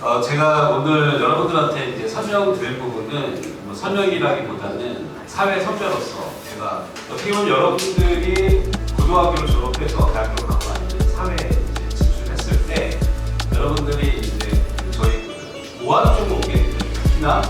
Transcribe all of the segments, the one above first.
제가 오늘 여러분들한테 이제 설명드릴 부분은 뭐 설명이라기보다는 사회 선배로서 제가 어떻게 보면 여러분들이 고등학교를 졸업해서 대학교를 가고 나면 사회에 이제 진출했을 때 여러분들이 이제 저희 보안 쪽으로 오게 되면 특히나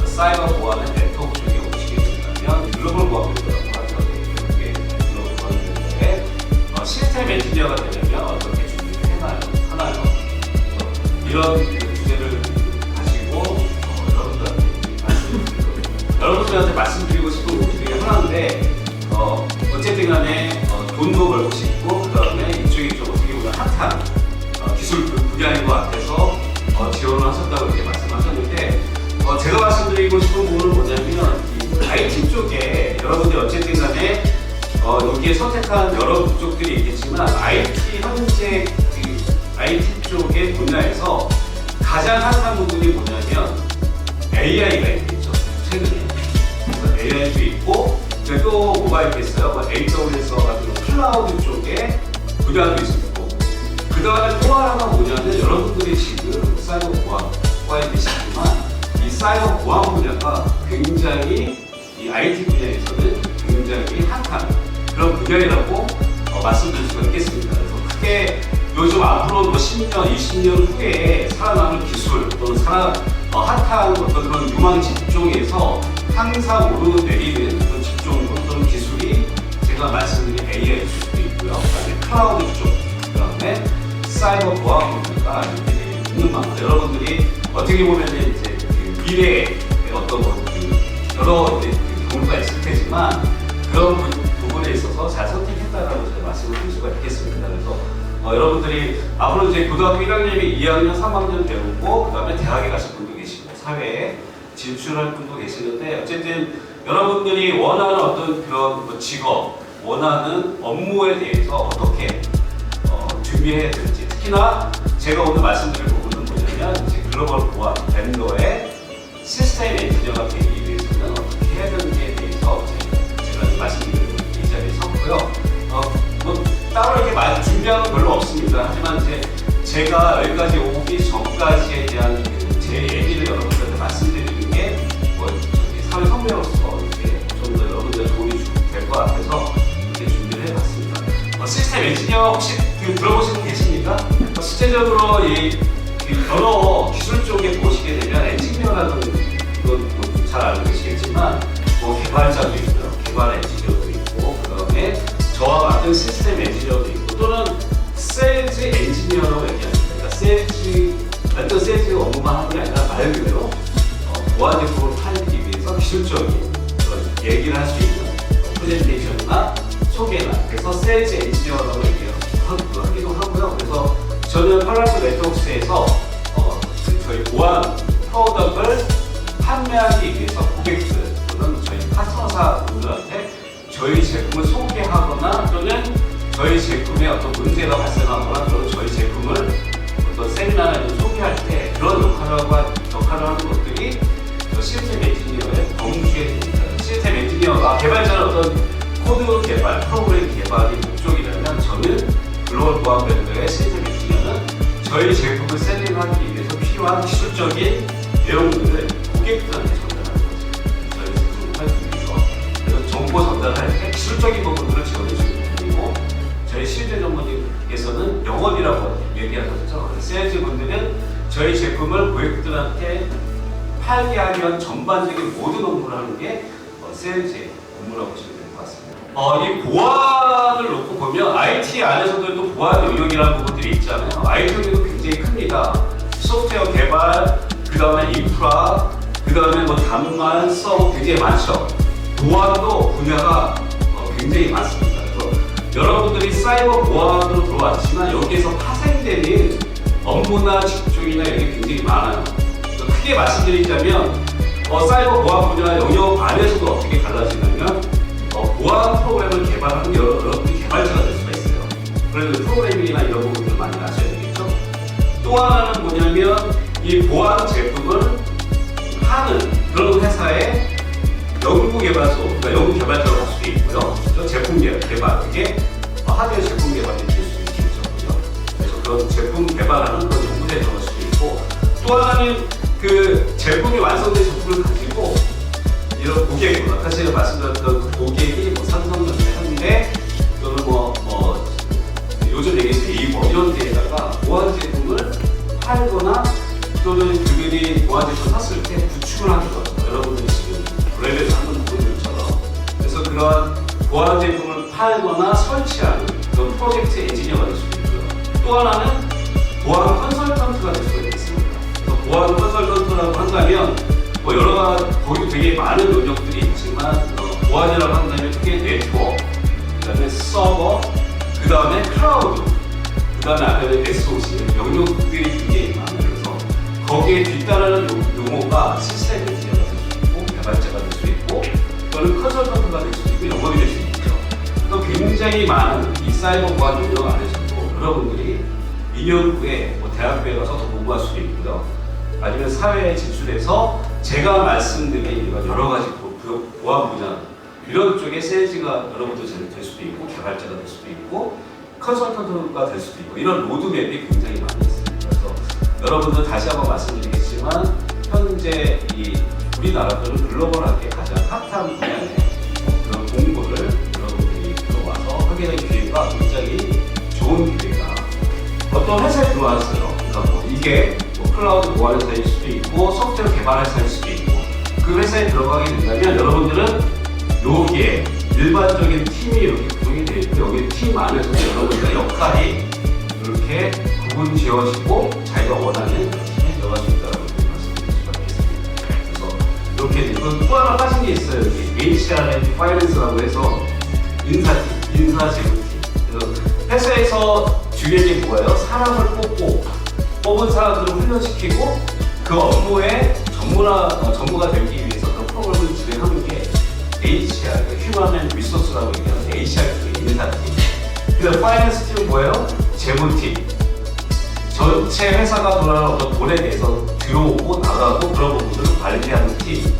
사이버 보안의 네트워크 쪽에 오시게 된다면 글로벌 보안교육이라고 하죠. 이게 글로벌 보안교육에 시스템 엔지니어가 되려면 어떻게 준비를 하나요? 이런 주제를 가지고 여러분들한테 말씀드리고 싶은 것 중에 하나인데 어쨌든 간에 돈도 벌고 싶고 그 다음에 이쪽이 좀 어떻게 보면 핫한 기술 분야인 것 같아서 지원을 하셨다고 이렇게 말씀하셨는데 제가 말씀드리고 싶은 부분은 뭐냐면 이 IT 쪽에 여러분들이 어쨌든 간에 여기에 선택한 여러 쪽들이 있겠지만 현재 IT 쪽의 분야에서 가장 핫한 부분이 뭐냐면 AI가 있겠죠. 최근에. 그래서 AI도 있고 또 뭐가 있겠어요? AWS 같은 클라우드 쪽에 분야도 있을 거고 그 다음에 또 하나가 뭐냐면 여러분들이 지금 사이버 보안과에 계시지만 이 사이버 보안 분야가 굉장히 이 IT 분야에서는 굉장히 핫한 그런 분야라고 말씀드릴 수가 있겠습니다. 그래서 크게 요즘 앞으로 뭐 10년, 20년 후에 살아남을 기술 또는 핫한 어떤 그런 유망 직종에서 항상 오르내리는 그런 직종 또는 기술이 제가 말씀드린 AI일 수도 있고요. 그다음에 클라우드 쪽, 그다음에 사이버 보안 분야가 이렇게 있는 만큼 여러분들이 어떻게 보면 이제 그 미래의 어떤 여러 경우가 있을 테지만 그런 부분에 있어서 잘 선택했다라고 제가 말씀을 드릴 수가 있겠습니다. 그래서 여러분들이 앞으로 이제 고등학교 1학년이 2학년, 3학년 배우고 그 다음에 대학에 가실 분도 계시고 사회에 진출할 분도 계시는데 어쨌든 여러분들이 원하는 어떤 그런 직업, 원하는 업무에 대해서 어떻게 준비해야 될지 특히나 제가 오늘 말씀드릴 부분은 뭐냐면 이제 글로벌 보안 벤더의 시스템 엔지니어가 되기 위해서는 어떻게 해야 되는지에 대해서 제가 말씀드리는 이 자리에 섰고요. 따로 이렇게 준비한 건 별로 없습니다. 하지만 이제 제가 여기까지 오기 전까지에 대한 제 얘기를 여러분들한테 말씀드리는 게 사회 선배로서 이렇게 좀 더 여러분들 도움이 될 것 같아서 이렇게 준비를 해봤습니다. 시스템 엔지니어 혹시 들어보신 분 계십니까? 실제적으로 이 여러 기술 쪽에 보시게 되면 엔지니어라는 건 잘 알고 계시겠지만 개발자도 있고요, 개발 엔지니어도 있고 그 다음에 저와 같은 시스템 엔지니어도 있고 또는 세일즈 엔지니어라고 얘기합니다. 그러니까 어떤 세일즈 업무만 하는 게 아니라 말 그대로 보안 제품을 팔기 위해서 기술적인 그런 얘기를 할 수 있는 프레젠테이션이나 소개나 그래서 세일즈 엔지니어라고 얘기하기도 하고요. 그래서 저는 팔라스 네트워크스에서 저희 보안 프로덕트를 판매하기 위해서 고객들 또는 저희 파트너사 분들한테 저희 제품을 소개하거나 또는 저희 제품에 어떤 문제가 발생하거나 또는 저희 제품을 어떤 세미나나 소개할 때 그런 역할을 하는 것들이 시스템 엔지니어의 범주에 됩니다. 시스템 엔지니어가 개발자는 어떤 코드 개발, 프로그램 개발이 목적이라면 저는 글로벌 보안 벤더의 시스템 엔지니어는 저희 제품을 셀링하기 위해서 필요한 기술적인 내용들을 고객들한테 전달하는 거죠. 저희 제품을 팔기 위해서. 그래서 정보 전달할 때 기술적인 부분들을 지원해주는 부분이고 저희 실제 전문의께서는 영업이라고 얘기하셨죠. 세일즈 분들은 저희 제품을 고객들한테 팔게 하기 위한 전반적인 모든 업무를 하는 게 세일즈의 업무라고 보시면 될 것 같습니다. 이 보안을 놓고 보면 IT 안에서도 또 보안 영역이라는 부분들이 있잖아요. IT 영역도 굉장히 큽니다. 소프트웨어 개발, 그 다음에 인프라, 그 다음에 단말, 서버 굉장히 많죠. 보안도 분야가 굉장히 많습니다. 그래서 여러분들이 사이버 보안으로 들어왔지만 여기에서 파생되는 업무나 직종이나 이런 게 굉장히 많아요. 크게 말씀드리자면 사이버 보안 분야 영역 안에서도 어떻게 달라지냐면 보안 프로그램을 개발하는 여러분들이 개발자가 될 수가 있어요. 그래서 프로그래밍이나 이런 부분들 많이 아셔야 되겠죠. 또 하나는 뭐냐면 이 보안 제품을 하는 그런 회사의 연구개발소, 그러니까 연구개발자로 할 수도 있고요. 제품 개발, 이게 하드웨어 제품 개발이 될 수도 있겠죠. 그래서 그런 제품 개발하는 그런 연구대에 들어갈 수도 있고 또 하나는 그 제품이 완성된 제품을 가지고 이런 고객, 아까 제가 말씀드렸던 그 고객이 뭐 삼성전자, 현대 또는 요즘 얘기해서 네이버 이런 데에다가 보안 제품을 팔거나 또는 그들이 보안 제품 샀을 때 구축을 하더라고요. 여러분들이 지금 랩에서 하는 부분들처럼. 그래서 그러한 보안 제품을 팔거나 설치하는 그런 프로젝트 엔지니어가 될 수도 있고요. 또 하나는 보안 컨설턴트가 될 수가 있습니다. 그래서 보안 컨설턴트라고 한다면 뭐 여러 가지 거기 되게 많은 능력들이 있지만 보안이라고 한다면 그게 네트워크, 그다음에 서버, 그다음에 클라우드, 그다음에 아까 SOC 영역들이 굉장히 많아요. 그래서 거기에 뒤따르는 용어가 시스템 엔지니어가 될 수 있고 개발자가 될 수 있고 또는 컨설턴트가 될 수도 있고 영업이 될 수 있죠. 또 굉장히 많은 이 사이버 보안 영역 안에서도 여러분들이 2년 후에 뭐 대학교에 가서 더 공부할 수도 있고요. 아니면 사회에 진출해서 제가 말씀드린 이런 여러 가지 보안 분야 이런 쪽에 세일즈가 여러분들 될 수도 있고 개발자가 될 수도 있고 컨설턴트가 될 수도 있고 이런 로드맵이 굉장히 많이 있습니다. 그래서 여러분들 다시 한번 말씀드리겠지만 현재 이 우리나라들은 글로벌하게 가장 핫한 분야의 그런 공부를 여러분들이 들어와서 하게 된 기회가 굉장히 좋은 기회가 어떤 회사에 들어왔어요. 그러니까 뭐 이게 클라우드 보안 회사일 수도 있고 소프트웨어 개발 회사일 수도 있고 그 회사에 들어가게 된다면 여러분들은 여기에 일반적인 팀이 이렇게 구성이 되어 있고 여기 팀 안에서도 여러분들의 역할이 이렇게 구분 지어지고 자기가 원하는 팀에 들어갈 수 있다고 말씀드릴 수가 있겠습니다. 그래서 이렇게 되고 또 하나 빠진 게 있어요. 여기 HRM 파이낸스라고 해서 인사팀, 인사재무팀. 그래서 회사에서 중요한 게 뭐예요? 사람을 뽑은 사람들을 훈련시키고 그 업무에 전무가 되기 위해서 그 프로그램을 진행하는 게 HR, 휴먼 앤 리소스라고 얘기하는 HR 쪽의 인사팀. 그다음 파이낸스 팀은 뭐예요? 재무팀. 전체 회사가 돌아가는 어떤 돈에 대해서 들어오고 나가고 그런 부분들을 관리하는 팀.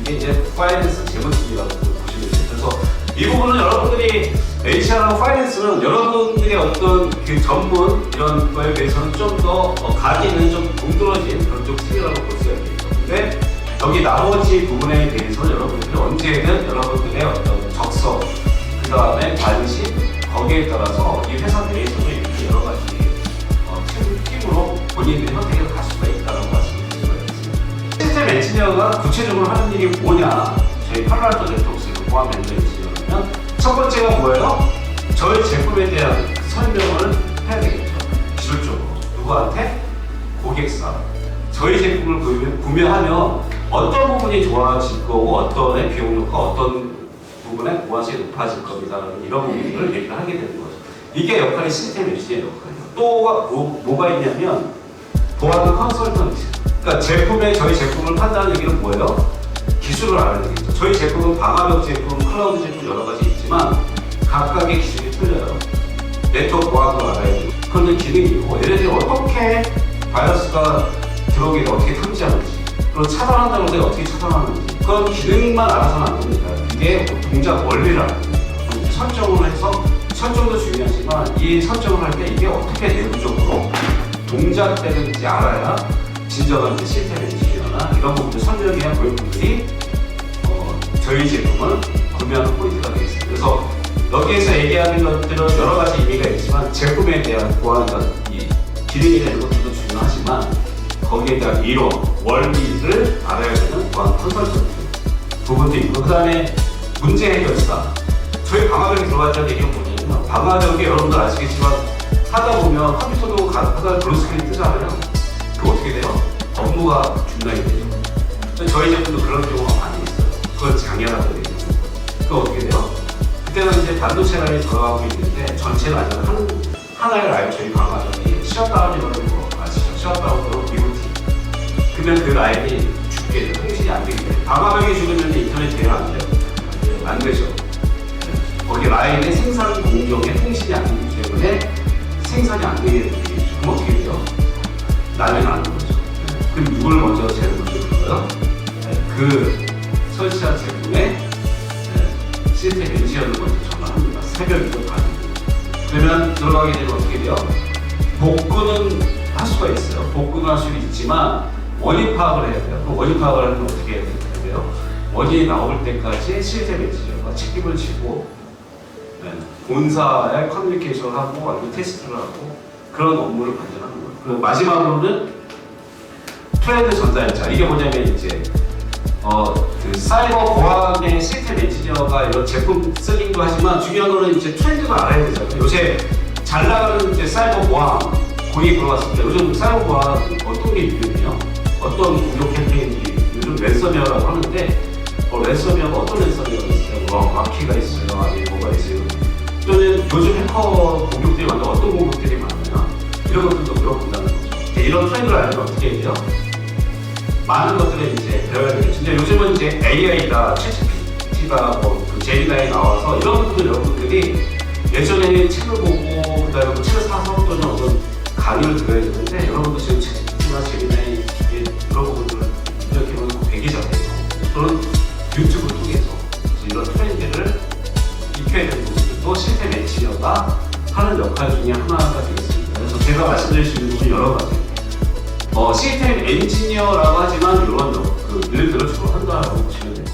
이게 이제 파이낸스 재무팀이라고 보시면 돼요. 그래서 이 부분은 여러분들이 HR하고 파이낸스는 여러분들의 어떤 그 전문 이런 거에 대해서는 좀 더 가기는 좀 동떨어진 그런 쪽 팀이라고 볼 수가 있겠죠. 근데 여기 나머지 부분에 대해서는 여러분들이 언제든 여러분들의 어떤 적성, 그 다음에 관심, 거기에 따라서 이 회사 내에서도 이렇게 여러 가지 팀으로 본인들이 선택을 갈 수가 있다는 말씀을 드릴 수가 있습니다. 시스템 엔지니어가 구체적으로 하는 일이 뭐냐? 저희 팔로알토 네트워크에서 보안 엔지니어 엔지니어라면 첫 번째가 뭐예요? 저희 제품에 대한 설명을 해야 되겠죠. 기술적으로. 누구한테? 고객사. 저희 제품을 구매하면 어떤 부분이 좋아질 거고 어떤 비용료가 어떤 부분에 보안성이 높아질 겁니다라는 이런 부분들을 얘기를 하게 되는 거죠. 이게 역할이 시스템 엔지니어의 역할이에요. 또 뭐가 있냐면 보안 컨설턴트. 그러니까 저희 제품을 판단하는 얘기는 뭐예요? 기술을 알아야 되겠죠. 저희 제품은 방화벽 제품, 클라우드 제품 여러 가지 있지만 각각의 기술이 틀려요. 네트워크 보안도 알아야 되고 그런 기능이고 예를 들어 어떻게 바이러스가 들어오게 어떻게 탐지하는지 그리고 차단한다는 데 어떻게 차단하는지 그런 기능만 알아서는 안 됩니다. 이게 동작 원리라는 겁니다. 설정을 해서 설정도 중요하지만 이 설정을 할 때 이게 어떻게 내부적으로 동작되는지 알아야 진정한 시스템 엔지니어나 이런 부분들 설명해야 고객분들이 저희 제품을 구매하는 포인트가 되겠습니다. 그래서 여기에서 얘기하는 것들은 여러 가지 의미가 있지만 제품에 대한 보안과 이 기능이 되는 것들도 중요하지만 거기에 대한 이론, 원리를 알아야 되는 보안 컨설턴트 부분도 있고 그 다음에 문제 해결사. 저희 방화벽에 들어갔다는 얘기는 뭐냐면 방화벽에 여러분들 아시겠지만 하다 보면 컴퓨터도 하다 블루스크린 뜨잖아요. 그거 어떻게 돼요? 업무가 중단이 되죠. 저희 제품도 그런 경우가 많이 있어요. 그걸 장애라고 얘기해요. 그거 어떻게 돼요? 그때는 이제 반도체 라인이 들어가고 있는데 전체가 아니라 하나의 라인 저희 방화벽이 셧다운이라는 거 아시죠? 셧다운으로 미국티. 그러면 그 라인이 죽게 돼요. 통신이 안 되기 때문에 방화벽이 죽으면 인터넷 대응 안 돼요. 안 되죠. 거기 라인의 생산 공정에 통신이 안 되기 때문에 생산이 안 되게 되죠. 그럼 어떻게 돼요? 난리가 나는 거죠. 그럼 누굴 먼저 제일 먼저 불러요? 그 설치한 제품의 시스템 엔지니어를 먼저 전화합니다. 새벽이고 밤이고. 그러면 들어가게 되면 어떻게 돼요? 복구는 할 수가 있어요. 복근할 수도 있지만 원인 파악을 해야 돼요. 그럼 원인 파악을 하려면 어떻게 해야 돼요? 원인이 나올 때까지 실제 매니저가 책임을 지고 본사에 커뮤니케이션을 하고 아니면 테스트를 하고 그런 업무를 관장하는 거예요. 그리고 마지막으로는 트렌드 전달자. 이게 뭐냐면 이제 그 사이버 보안의 시스템 엔지니어가 이런 제품 쓰기도 하지만 중요한 거는 이제 트렌드를 알아야 되잖아요. 요새 잘 나가는 이제 사이버 보안 고객이 물어봤습니다. 요즘 사이버 보안 어떤 게 유명해요? 어떤 공격 캠페인이 요즘 랜섬웨어라고 하는데 랜섬웨어가 어떤 랜섬웨어가 있어요? 뭐 마키가 있어요? 아니면 뭐가 있어요? 또는 요즘 해커 공격들이 많은데 어떤 공격들이 많나요? 이런 것들도 물어본다는 거죠. 이런 트렌드를 알면 어떻게 해야 돼요? 많은 것들을 이제 배워야 되겠죠. 진짜 요즘은 이제 AI가 챗GPT가 그 제미나이 나와서 이런 것들 여러분들이 예전에는 책을 보고 그다음에 뭐 책을 사서 또는 어떤 강의를 들어야 되는데 여러분도 지금 챗GPT나 제미나이 이런 부분들을 이렇게 보면 배기 전에서 또는 유튜브를 통해서 이런 트렌드를 익혀야 되는 부분들도 시스템 엔지니어가 하는 역할 중에 하나가 되겠습니다. 그래서 제가 말씀드릴 수 있는 부분이 여러 가지. 시스템 엔지니어라고 하지만 이런 그 일들을 주로 한다고 보시면 됩니다.